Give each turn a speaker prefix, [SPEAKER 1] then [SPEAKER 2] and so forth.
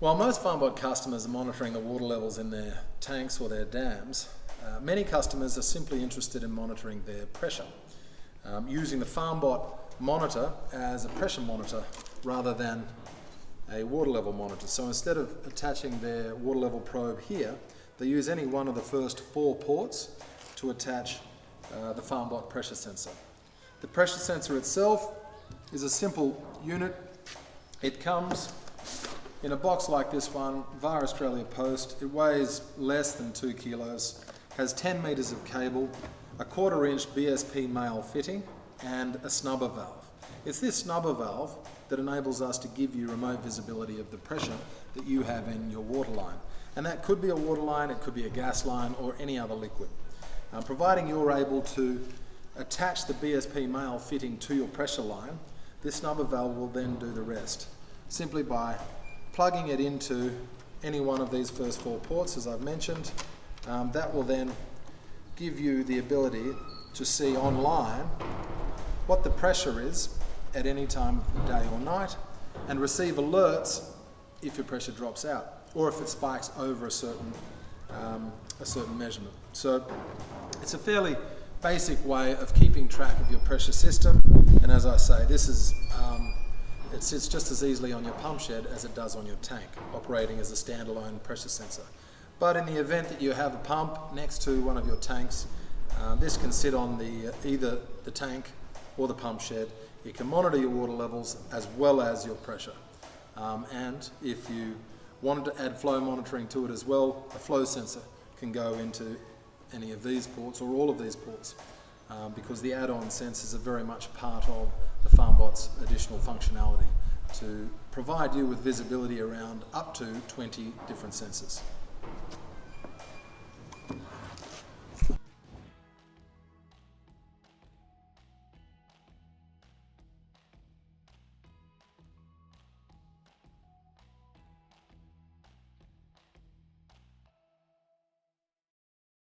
[SPEAKER 1] While most Farmbot customers are monitoring the water levels in their tanks or their dams, many customers are simply interested in monitoring their pressure, using the Farmbot Monitor as a pressure monitor rather than a water level monitor. So instead of attaching their water level probe here, they use any one of the first 4 ports to attach the Farmbot pressure sensor. The pressure sensor itself is a simple unit. It comes in a box like this one via Australia Post. It weighs less than 2 kilos, has 10 meters of cable, a 1/4 inch BSP male fitting, and a snubber valve. It's this snubber valve that enables us to give you remote visibility of the pressure that you have in your water line. And that could be a water line, it could be a gas line, or any other liquid. Providing you're able to attach the BSP male fitting to your pressure line, this snubber valve will then do the rest, simply by plugging it into any one of these first 4 ports, as I've mentioned. That will then give you the ability to see online what the pressure is at any time of the day or night, and receive alerts if your pressure drops out or if it spikes over a certain measurement. So it's a fairly basic way of keeping track of your pressure system, and as I say, this is it sits just as easily on your pump shed as it does on your tank, operating as a standalone pressure sensor. But in the event that you have a pump next to one of your tanks, this can sit on either the tank or the pump shed. It can monitor your water levels as well as your pressure. And if you wanted to add flow monitoring to it as well, a flow sensor can go into any of these ports or all of these ports, because the add-on sensors are very much part of the Farmbot's additional functionality to provide you with visibility around up to 20 different sensors.